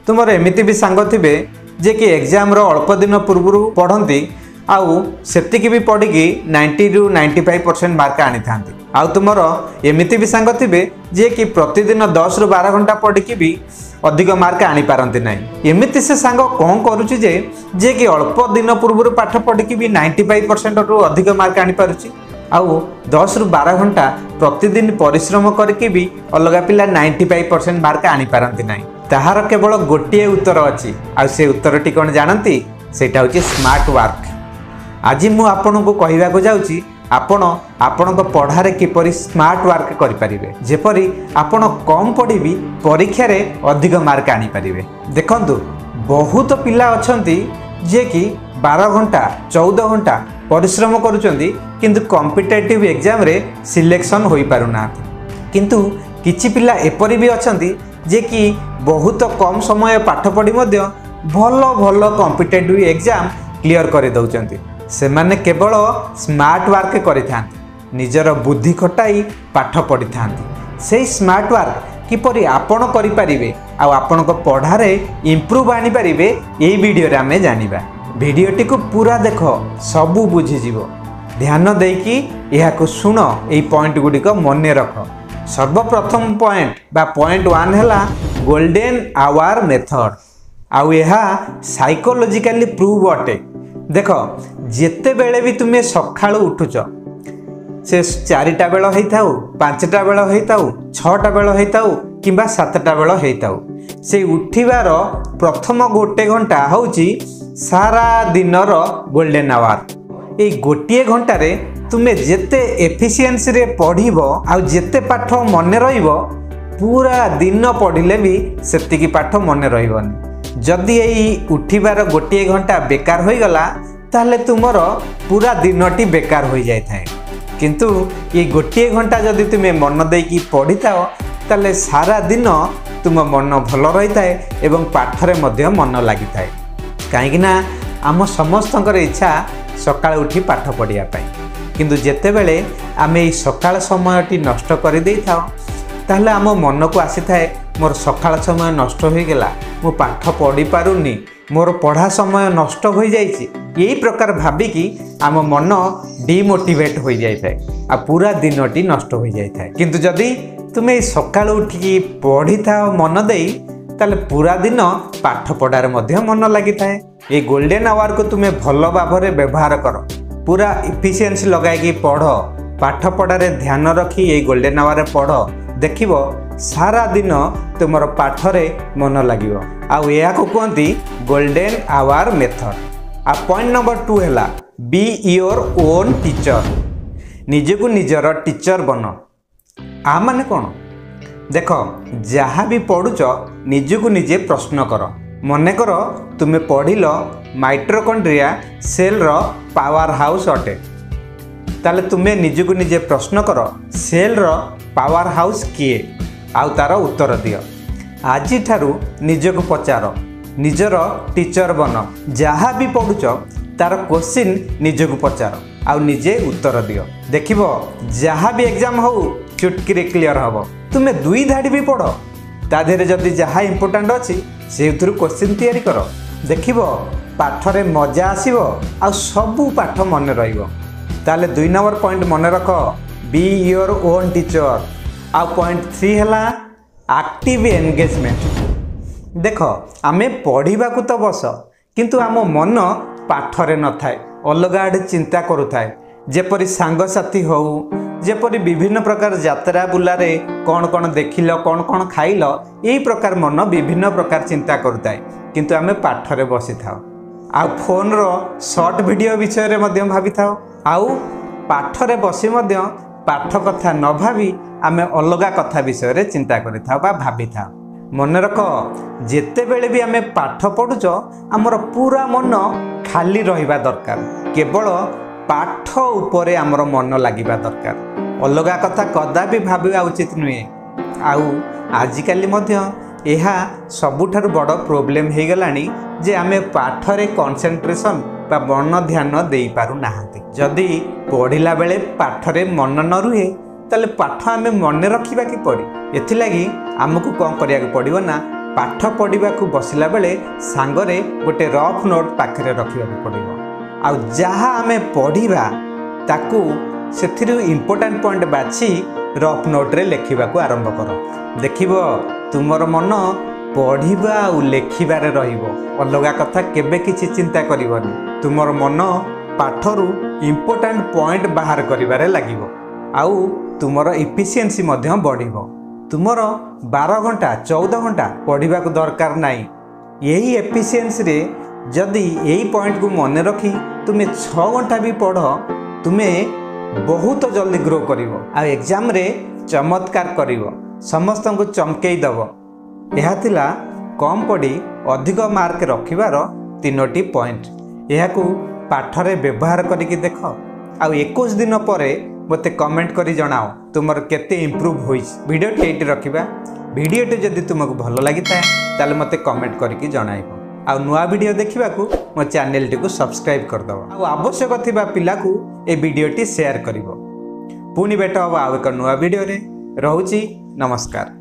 तुमर एमिति भी सांग थे जे कि एग्जाम अल्प दिन पूर्व पढ़ती आउ सेतिकी भी पढ़ी 90 ରୁ 95% मार्क आनी था। आउ तुमर एमिति भी सांग थे जे कि प्रतिदिन 10 ରୁ 12 घंटा पढ़ी भी अधिक मार्क आनी पारती ना। एमिति से सांग कौन करुच्ची जे कि अल्प दिन पूर्व पाठ पढ़ी भी 95% रु अधिक मार्क आनी पारुची आउ 10 ରୁ 12 घंटा प्रतिदिन परिश्रम करके भी अलग पिला 95% मार्क आनी पारती ना। ताहार केवल गोटे उत्तर अच्छी आ से उत्तरटी कौन जानती सेटा होची स्मार्ट वर्क। आज मु आपन को कहवा को जाउची आपण आपण पढ़ारे किपरि स्मार्ट वर्क करि परिबे जेपरि आपण कम पढ़ी भी परीक्षा रे अधिक मार्क आनी परिबे। देखंतु बहुत पिला अछंती जे कि 12 घंटा 14 घंटा परिश्रम करूचंती किंतु कॉम्पिटिटिव एग्जाम रे सिलेक्शन होई पारुना। किंतु किछि पिला एपरि भी अछंती जे कि बहुत कम समय पाठ पढ़ी मध्य भल भल कॉम्पिटिटिव एग्जाम क्लियर कर दउचंती। से माने केवल स्मार्ट वर्क करिथांती निजर बुद्धि खटाई पाठ पढ़ी थांती। से स्मार्ट वर्क किपरि आपण करि परिबे आ आपण को पढ़ारे इंप्रूव आनी परिबे एई वीडियो रे हमें जानिबा। वीडियोटी को पूरा देख सबू बुझी जीवो। ध्यान देकी एहा को सुनो एई पॉइंट गुडी को मने रख। सर्वप्रथम पॉइंट बा पॉइंट 1 हैला गोल्डन आवर मेथड आउ एहा साइकोलॉजिकली प्रूव अटे। देख जेते बेले भी तुम्हें सकाळु उठुच से 4टा बेल होइथाउ 5टा बेल होइथाउ 6टा बेल होइथाउ किंबा 7टा बेल होइथाउ से उठिबार प्रथम गोटे घंटा होउची सारा दिनर गोल्डन आवर। ए गोटे घंटा रे तुम्हें जेते एफिशिएंसी रे पढ़िबो आ जेते पाठ मन रहिबो पूरा दिन पढ़िले भी सेतिकी पाठ मन रहिबोनी। जदि यही उठिबार गोटे घंटा बेकार हो गला ताले तुमर पूरा दिनटी बेकार हो जाए थाए। किंतु ये गोटे घंटा जदि तुम्हें मन देकी पढ़ी थाओ ताले सारा दिन तुम मन भल रही थाए एवं पाठरे मध्य मन लगी थाए। कहीं ना आम समस्तंकर इच्छा सकाळ उठी पाठ पढ़िया पाई किंतु जेते बेले आमे ई सकाळ समयटी नष्ट कर दे थाओ ताहले आम मन को आसी थाए मोर सकाळ समय नष्ट हो गला मु पाठ पढ़ी पारुनी मोर पढ़ा समय नष्ट हो जाइए यही प्रकार भाविकी आम मन डिमोटिवेट हो जाए आ पूरा दिनटी नष्ट हो जाए। किंतु जदि तुम्हें सकाळ उठिकी पढ़ी था मन दे ताले पूरा दिन पाठ पढ़ार मध्य मन लगी थाए। ये गोल्डन आवर को तुम्हें भल भाव में व्यवहार कर पूरा इफिशिएंसी लगाई पढ़ पाठ पढ़ारे ध्यान रखी ये गोल्डन आवर पढ़ देखिबो सारा दिन तुमर पाठरे मन लागिबो आउ या को कहती गोल्डन आवर मेथड। आ पॉइंट नंबर 2 हैला बी योर ओन टीचर निजको निजर टीचर बन। आ माने कोन देख जहाँ भी पढ़ुच निजको निजे प्रश्न कर। मने कर तुम्हें पढ़िल mitochondria cell row power house अटे ताले तुम्हें निजको निजे प्रश्न कर सेल रो पावर हाउस किए आउ तार उत्तर दियो। आज ठारू निजको पचार निजर टीचर बन जहाँ भी पढ़ुच तार क्वेश्चन निजको पचार आउ निजे उत्तर दियो। देखिबो जहाँ भी एग्जाम हो चुटकी क्लियर हम। तुम्हें 2 धाड़ी भी पढ़ ता देहरे जदि जहाँ इंपोर्टेंट अच्छी से क्वेश्चन तैयारी कर देखिबो पाठरे मजा आसीबो आ सबू पाठ मन रहिबो। ताले 2 नंबर पॉइंट मन रख बी योर ओन टीचर। आ पॉइंट 3 हैला एक्टिव एंगेजमेंट। देख आमे पढ़ा को तो बस किंतु आम मन पाठरे न थाए अलग आड़े चिंता करुथाए जेपरि सांगसाथी हो जेपरि विभिन्न प्रकार यात्रा बुलारे कौन कौन देखिल कौन कौन खाइल यही प्रकार मन विभिन्न प्रकार चिंता करुथाए किंतु आमे पाठरे बसी थाओ आ फोन रो शॉर्ट वीडियो विषय रे मध्य भाबी थाओ आउ पाठरे बसी मध्य पाठ कथा न भावी आमे अलग कथा विषय रे चिंता करि थाओ बा भाबी थाओ। मन रख जेते बेले भी आमे पाठ पढ़ुच आमर पूरा मन खाली रहिबा दरकार केवल पाठ उपरे आमर मन लागिबा दरकार अलग कथा कदापि भाबिबा उचित नुहे। आउ आजिकाली मध्य यह सबुठार बड़ प्रोब्लेम हो गलानी जे आमे पाठरे कंसंट्रेशन बा मन ध्यान दे पारु नाहांती। जदि पढ़िला बेले पाठरे मन न रुहे ताले पाठ आमे मन रखिबा कि पड़ी एथिलागी आमको कौन करिया पड़िबो ना पाठ पढ़ा बसला बेले सांगरे गोटे रफ नोट पाखे रखा पड़ो आ जहाँ आम पढ़ा ताकू से इम्पोर्टाट पॉइंट बाछि रफ नोट्रे लिखा आरंभ कर देखिब तुमर मन पढ़ा और लेखिबारे रहिबो अलगा कथा केबे किछि चिंता करिवनी तुमर मन पाठरू इम्पोर्टाट पॉइंट बाहर करिबारे लागिबो आउ तुमर इफिशिएंसी मध्य बढ़िबो तुमर 12 घंटा 14 घंटा पढ़ा दरकार नहीं यही एफिशिएंसी रे जदि यही पॉइंट को मन रखी तुम्हें 6 घंटा भी पढ़ तुम्हें बहुत जल्दी ग्रो करिवो आ एग्जाम रे चमत्कार करिवो समस्त को चमकई दब यह थिला कम पढ़ी अधिक मार्क रखिबार 3टी पॉइंट यह पाठरे व्यवहार करिक देख आ 21 दिन पर मते कमेंट करी जणाओ तुमर केते इम्प्रूव होई वीडियो टेट रखिबा वीडियो जदि तुमको भल लगी था ताले मते कमेंट करिक जणाइबो आ नुआ वीडियो देखिबा को मो चैनल टी को सब्सक्राइब कर दबो आ आवश्यक थिबा पिला को ए वीडियो टी शेयर करिवो पुनी बेटा अब आ एक नुआ वीडियो रे रहउची नमस्कार।